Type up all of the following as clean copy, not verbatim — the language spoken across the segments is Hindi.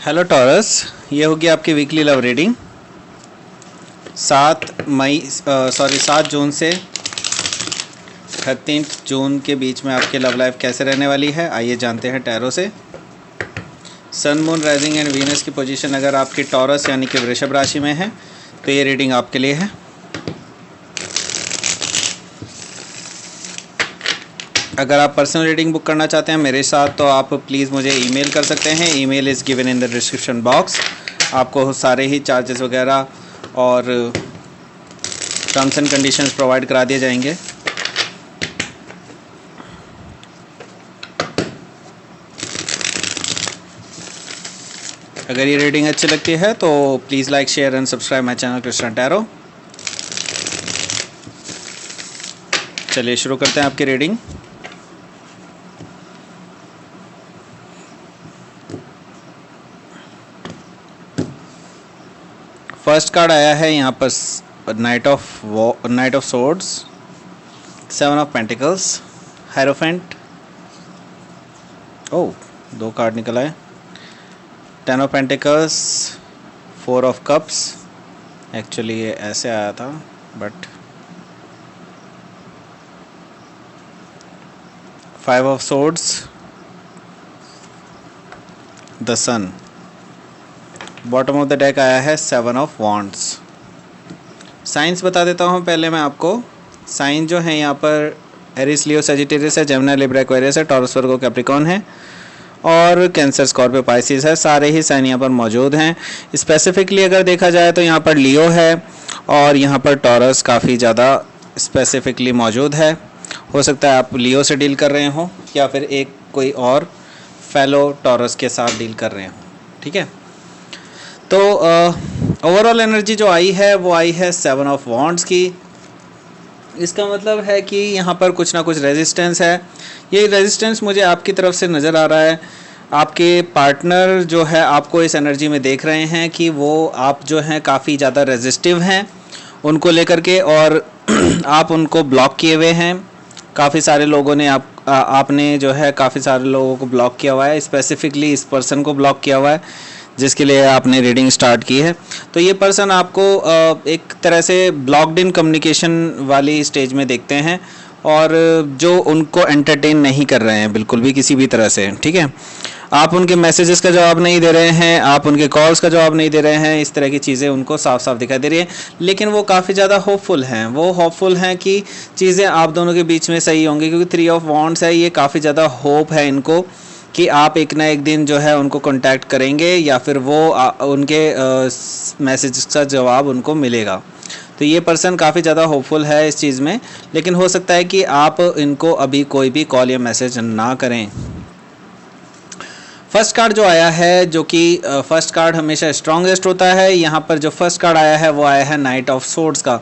हेलो टॉरस, ये होगी आपकी वीकली लव रीडिंग 7 जून से 13 जून के बीच में आपके लव लाइफ कैसे रहने वाली है। आइए जानते हैं टैरो से। सन, मून, राइजिंग एंड वीनस की पोजीशन अगर आपकी टॉरस यानी कि वृषभ राशि में है तो ये रीडिंग आपके लिए है। अगर आप पर्सनल रीडिंग बुक करना चाहते हैं मेरे साथ तो आप प्लीज़ मुझे ईमेल कर सकते हैं। Email is given in the description box. आपको सारे ही चार्जेस वगैरह और टर्म्स एंड कंडीशंस प्रोवाइड करा दिए जाएंगे। अगर ये रीडिंग अच्छी लगती है तो please like, share and subscribe my channel Krishna tarot. चलिए शुरू करते हैं आपकी रीडिंग। फर्स्ट कार्ड आया है यहाँ पर knight of swords, 7 of pentacles, hierophant. Oh, 2 card निकल आए। 10 of pentacles, 4 of cups. Actually ये ऐसे आया था but 5 of swords, the sun. Bottom of the deck आया है 7 ऑफ वॉन्ड्स। साइंस बता देता हूँ पहले मैं आपको। साइन जो है यहाँ पर एरिस, लियो, सजिटेरियस है, जेमिनी, लिब्रा, एक्वेरियस है, टॉरस, वर्गो, कैप्रिकॉर्न है और कैंसर, स्कॉर्पियो, पाइसिस है। सारे ही साइन यहाँ पर मौजूद हैं। स्पेसिफिकली अगर देखा जाए तो यहाँ पर लियो है और यहाँ पर टॉरस काफ़ी ज़्यादा स्पेसिफिकली मौजूद है। हो सकता है आप लियो से डील कर रहे हो या फिर एक कोई और फेलो टॉरस के साथ डील कर रहे हो। ठीक है, तो ओवरऑल एनर्जी जो आई है वो आई है 7 ऑफ वॉन्ड्स की। इसका मतलब है कि यहाँ पर कुछ ना कुछ रेजिस्टेंस है। ये रेजिस्टेंस मुझे आपकी तरफ से नज़र आ रहा है। आपके पार्टनर जो है आपको इस एनर्जी में देख रहे हैं कि वो आप जो हैं काफ़ी ज़्यादा रेजिस्टिव हैं उनको लेकर के, और आप उनको ब्लॉक किए हुए हैं। काफ़ी सारे लोगों ने आपने जो है काफ़ी सारे लोगों को ब्लॉक किया हुआ है। स्पेसिफिकली इस पर्सन को ब्लॉक किया हुआ है जिसके लिए आपने रीडिंग स्टार्ट की है। तो ये पर्सन आपको एक तरह से ब्लॉक्ड इन कम्युनिकेशन वाली स्टेज में देखते हैं और जो उनको एंटरटेन नहीं कर रहे हैं बिल्कुल भी किसी भी तरह से। ठीक है, आप उनके मैसेजेस का जवाब नहीं दे रहे हैं, आप उनके कॉल्स का जवाब नहीं दे रहे हैं। इस तरह की चीज़ें उनको साफ साफ दिखाई दे रही है। लेकिन वो काफ़ी ज़्यादा होपफुल हैं। वो होपफुल हैं कि चीज़ें आप दोनों के बीच में सही होंगी, क्योंकि 3 ऑफ वॉन्ड्स है। ये काफ़ी ज़्यादा होप है इनको कि आप एक ना एक दिन जो है उनको कांटेक्ट करेंगे या फिर वो उनके मैसेज का जवाब उनको मिलेगा। तो ये पर्सन काफ़ी ज़्यादा होपफुल है इस चीज़ में। लेकिन हो सकता है कि आप इनको अभी कोई भी कॉल या मैसेज ना करें। फर्स्ट कार्ड जो आया है, जो कि फर्स्ट कार्ड हमेशा स्ट्रॉन्गेस्ट होता है, यहाँ पर जो फर्स्ट कार्ड आया है वो आया है नाइट ऑफ सोर्ड्स का।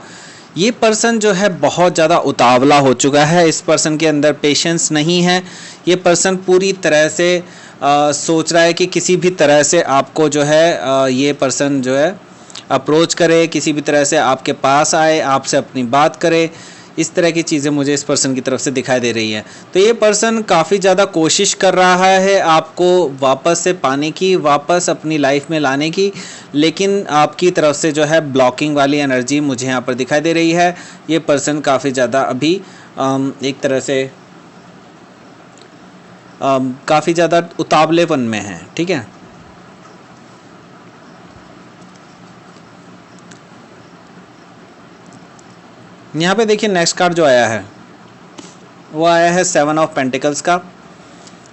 ये पर्सन जो है बहुत ज़्यादा उतावला हो चुका है। इस पर्सन के अंदर पेशेंस नहीं है। ये पर्सन पूरी तरह से सोच रहा है कि किसी भी तरह से आपको जो है ये पर्सन जो है अप्रोच करे, किसी भी तरह से आपके पास आए, आपसे अपनी बात करे। इस तरह की चीज़ें मुझे इस पर्सन की तरफ से दिखाई दे रही हैं। तो ये पर्सन काफ़ी ज़्यादा कोशिश कर रहा है आपको वापस से पाने की, वापस अपनी लाइफ में लाने की, लेकिन आपकी तरफ से जो है ब्लॉकिंग वाली एनर्जी मुझे यहाँ पर दिखाई दे रही है। ये पर्सन काफ़ी ज़्यादा अभी एक तरह से काफ़ी ज़्यादा उतावलेपन में है। ठीक है, यहाँ पे देखिए नेक्स्ट कार्ड जो आया है वो आया है 7 ऑफ पेंटिकल्स का।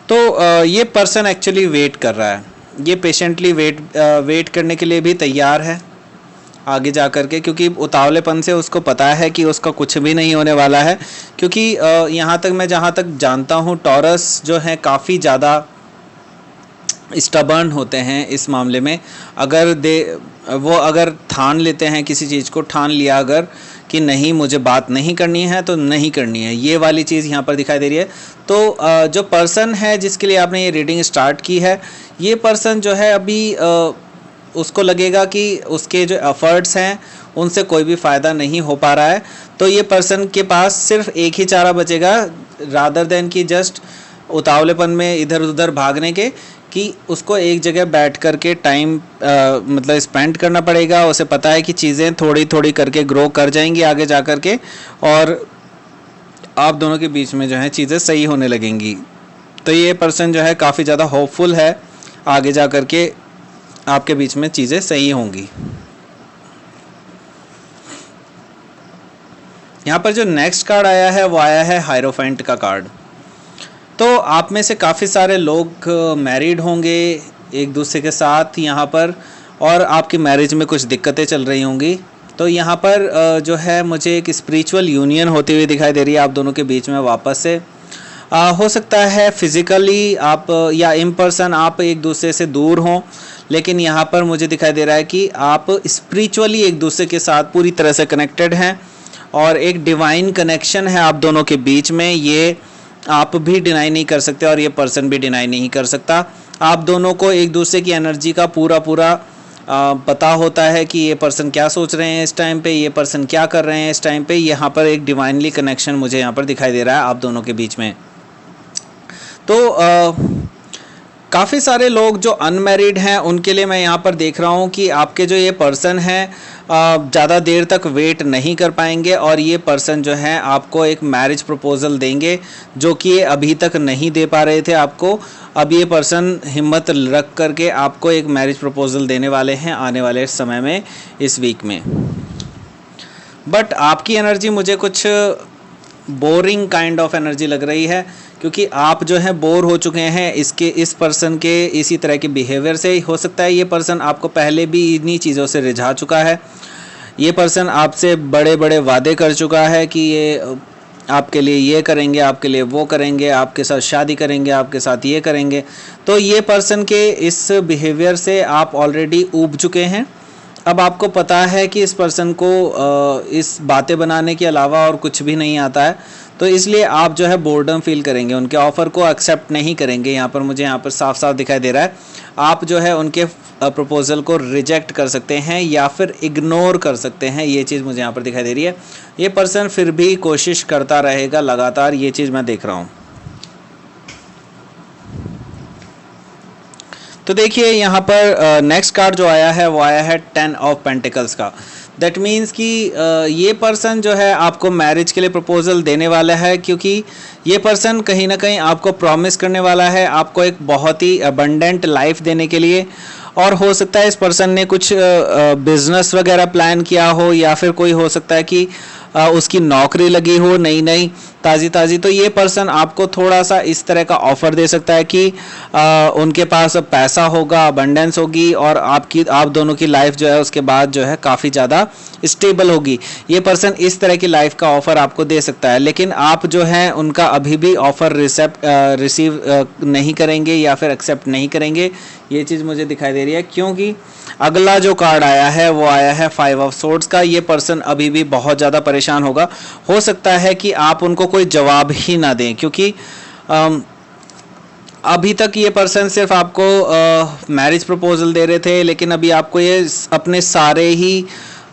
तो ये पर्सन एक्चुअली वेट कर रहा है। ये पेशेंटली वेट करने के लिए भी तैयार है आगे जा कर के, क्योंकि उतावलेपन से उसको पता है कि उसका कुछ भी नहीं होने वाला है। क्योंकि यहाँ तक मैं जहाँ तक जानता हूँ टॉरस जो है काफ़ी ज़्यादा स्टबर्न होते हैं इस मामले में। अगर ठान लेते हैं किसी चीज़ को, ठान लिया अगर कि नहीं मुझे बात नहीं करनी है तो नहीं करनी है, ये वाली चीज़ यहाँ पर दिखाई दे रही है। तो जो पर्सन है जिसके लिए आपने ये रीडिंग स्टार्ट की है, ये पर्सन जो है अभी उसको लगेगा कि उसके जो एफर्ट्स हैं उनसे कोई भी फ़ायदा नहीं हो पा रहा है। तो ये पर्सन के पास सिर्फ एक ही चारा बचेगा रादर देन कि जस्ट उतावलेपन में इधर उधर भागने के, कि उसको एक जगह बैठ कर के टाइम मतलब स्पेंड करना पड़ेगा। उसे पता है कि चीज़ें थोड़ी थोड़ी करके ग्रो कर जाएंगी आगे जा कर के, और आप दोनों के बीच में जो है चीज़ें सही होने लगेंगी। तो ये पर्सन जो है काफ़ी ज़्यादा होपफुल है, आगे जा कर के आपके बीच में चीज़ें सही होंगी। यहाँ पर जो नेक्स्ट कार्ड आया है वो आया है हायरोफेंट का कार्ड। तो आप में से काफ़ी सारे लोग मैरिड होंगे एक दूसरे के साथ यहाँ पर, और आपकी मैरिज में कुछ दिक्कतें चल रही होंगी। तो यहाँ पर जो है मुझे एक स्पिरिचुअल यूनियन होती हुई दिखाई दे रही है आप दोनों के बीच में वापस से। हो सकता है फिज़िकली आप या इन पर्सन आप एक दूसरे से दूर हों, लेकिन यहाँ पर मुझे दिखाई दे रहा है कि आप स्पिरिचुअली एक दूसरे के साथ पूरी तरह से कनेक्टेड हैं, और एक डिवाइन कनेक्शन है आप दोनों के बीच में। ये आप भी डिनाई नहीं कर सकते और ये पर्सन भी डिनाई नहीं कर सकता। आप दोनों को एक दूसरे की एनर्जी का पूरा पता होता है कि ये पर्सन क्या सोच रहे हैं इस टाइम पे, ये पर्सन क्या कर रहे हैं इस टाइम पे। यहाँ पर एक डिवाइनली कनेक्शन मुझे यहाँ पर दिखाई दे रहा है आप दोनों के बीच में। तो काफ़ी सारे लोग जो अनमैरिड हैं उनके लिए मैं यहाँ पर देख रहा हूँ कि आपके जो ये पर्सन हैं ज़्यादा देर तक वेट नहीं कर पाएंगे, और ये पर्सन जो है आपको एक मैरिज प्रपोज़ल देंगे जो कि ये अभी तक नहीं दे पा रहे थे आपको। अब ये पर्सन हिम्मत रख करके आपको एक मैरिज प्रपोज़ल देने वाले हैं आने वाले समय में, इस वीक में। बट आपकी एनर्जी मुझे कुछ बोरिंग काइंड ऑफ एनर्जी लग रही है, क्योंकि आप जो है बोर हो चुके हैं इस पर्सन के इसी तरह के बिहेवियर से। हो सकता है ये पर्सन आपको पहले भी इन्हीं चीज़ों से रिझा चुका है। ये पर्सन आपसे बड़े बड़े वादे कर चुका है कि ये आपके लिए ये करेंगे, आपके लिए वो करेंगे, आपके साथ शादी करेंगे, आपके साथ ये करेंगे। तो ये पर्सन के इस बिहेवियर से आप ऑलरेडी ऊब चुके हैं। अब आपको पता है कि इस पर्सन को इस बातें बनाने के अलावा और कुछ भी नहीं आता है, तो इसलिए आप जो है बोर्डम फील करेंगे, उनके ऑफ़र को एक्सेप्ट नहीं करेंगे। यहाँ पर मुझे यहाँ पर साफ साफ दिखाई दे रहा है आप जो है उनके प्रपोज़ल को रिजेक्ट कर सकते हैं या फिर इग्नोर कर सकते हैं। ये चीज़ मुझे यहाँ पर दिखाई दे रही है। ये पर्सन फिर भी कोशिश करता रहेगा लगातार, ये चीज़ मैं देख रहा हूँ। तो देखिए यहाँ पर नेक्स्ट कार्ड जो आया है वो आया है 10 ऑफ पेंटिकल्स का। दैट मीन्स कि ये पर्सन जो है आपको मैरिज के लिए प्रपोज़ल देने वाला है, क्योंकि ये पर्सन कहीं ना कहीं आपको प्रॉमिस करने वाला है आपको एक बहुत ही अबंडेंट लाइफ देने के लिए। और हो सकता है इस पर्सन ने कुछ बिजनेस वगैरह प्लान किया हो, या फिर कोई हो सकता है कि उसकी नौकरी लगी हो नई नई ताज़ी। तो ये पर्सन आपको थोड़ा सा इस तरह का ऑफ़र दे सकता है कि उनके पास पैसा होगा, अबंडेंस होगी, और आप दोनों की लाइफ जो है उसके बाद जो है काफ़ी ज़्यादा स्टेबल होगी। ये पर्सन इस तरह की लाइफ का ऑफ़र आपको दे सकता है, लेकिन आप जो है उनका अभी भी ऑफ़र रिसीव नहीं करेंगे या फिर एक्सेप्ट नहीं करेंगे। ये चीज़ मुझे दिखाई दे रही है, क्योंकि अगला जो कार्ड आया है वो आया है 5 ऑफ सोर्ड्स का। ये पर्सन अभी भी बहुत ज़्यादा परेशान होगा। हो सकता है कि आप उनको कोई जवाब ही ना दें, क्योंकि अभी तक ये पर्सन सिर्फ आपको मैरिज प्रपोजल दे रहे थे, लेकिन अभी आपको ये अपने सारे ही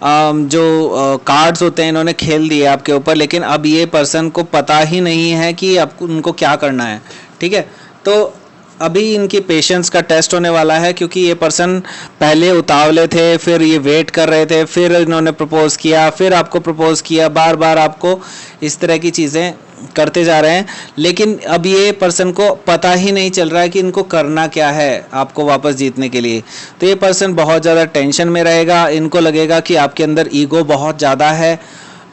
जो कार्ड्स होते हैं इन्होंने खेल दिए आपके ऊपर। लेकिन अब ये पर्सन को पता ही नहीं है कि आपको उनको क्या करना है। ठीक है, तो अभी इनकी पेशेंस का टेस्ट होने वाला है, क्योंकि ये पर्सन पहले उतावले थे, फिर ये वेट कर रहे थे, फिर इन्होंने प्रपोज़ किया, फिर आपको प्रपोज़ किया, बार बार आपको इस तरह की चीज़ें करते जा रहे हैं। लेकिन अब ये पर्सन को पता ही नहीं चल रहा है कि इनको करना क्या है आपको वापस जीतने के लिए। तो ये पर्सन बहुत ज़्यादा टेंशन में रहेगा। इनको लगेगा कि आपके अंदर ईगो बहुत ज़्यादा है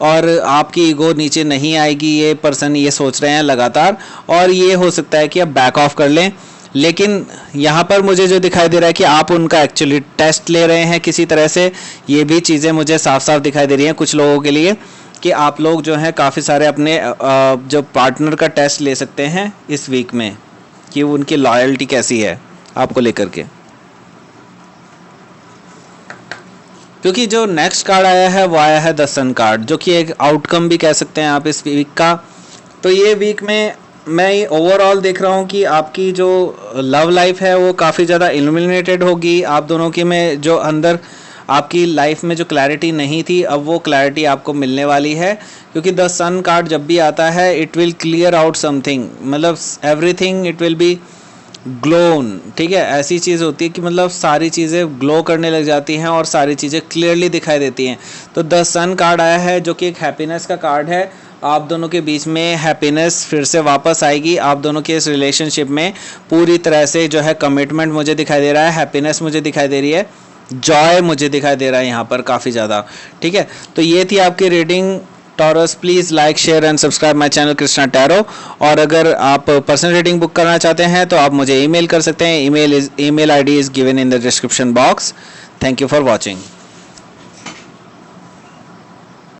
और आपकी ईगो नीचे नहीं आएगी। ये पर्सन ये सोच रहे हैं लगातार, और ये हो सकता है कि आप बैक ऑफ कर लें। लेकिन यहाँ पर मुझे जो दिखाई दे रहा है कि आप उनका एक्चुअली टेस्ट ले रहे हैं किसी तरह से। ये भी चीज़ें मुझे साफ साफ दिखाई दे रही हैं कुछ लोगों के लिए, कि आप लोग जो हैं काफ़ी सारे अपने जो पार्टनर का टेस्ट ले सकते हैं इस वीक में, कि उनकी लॉयल्टी कैसी है आपको लेकर के। क्योंकि जो नेक्स्ट कार्ड आया है वो आया है द सन कार्ड, जो कि एक आउटकम भी कह सकते हैं आप इस वीक का। तो ये वीक में मैं ओवरऑल देख रहा हूँ कि आपकी जो लव लाइफ है वो काफ़ी ज़्यादा इल्यूमिनेटेड होगी। आप दोनों की में जो अंदर आपकी लाइफ में जो क्लैरिटी नहीं थी, अब वो क्लैरिटी आपको मिलने वाली है। क्योंकि द सन कार्ड जब भी आता है it will clear out something, मतलब एवरीथिंग इट विल बी ग्लोन, ठीक है, ऐसी चीज़ होती है कि मतलब सारी चीज़ें ग्लो करने लग जाती हैं और सारी चीज़ें क्लियरली दिखाई देती हैं। तो द सन कार्ड आया है जो कि एक हैप्पीनेस का कार्ड है। आप दोनों के बीच में हैप्पीनेस फिर से वापस आएगी। आप दोनों के इस रिलेशनशिप में पूरी तरह से जो है कमिटमेंट मुझे दिखाई दे रहा है, हैप्पीनेस मुझे दिखाई दे रही है, जॉय मुझे दिखाई दे रहा है यहाँ पर काफ़ी ज़्यादा। ठीक है, तो ये थी आपकी reading taurus. Please like share and subscribe my channel Krishna tarot. और अगर आप पर्सनल रीडिंग बुक करना चाहते हैं तो आप मुझे ईमेल कर सकते हैं। Email ID is given in the description box. Thank you for watching.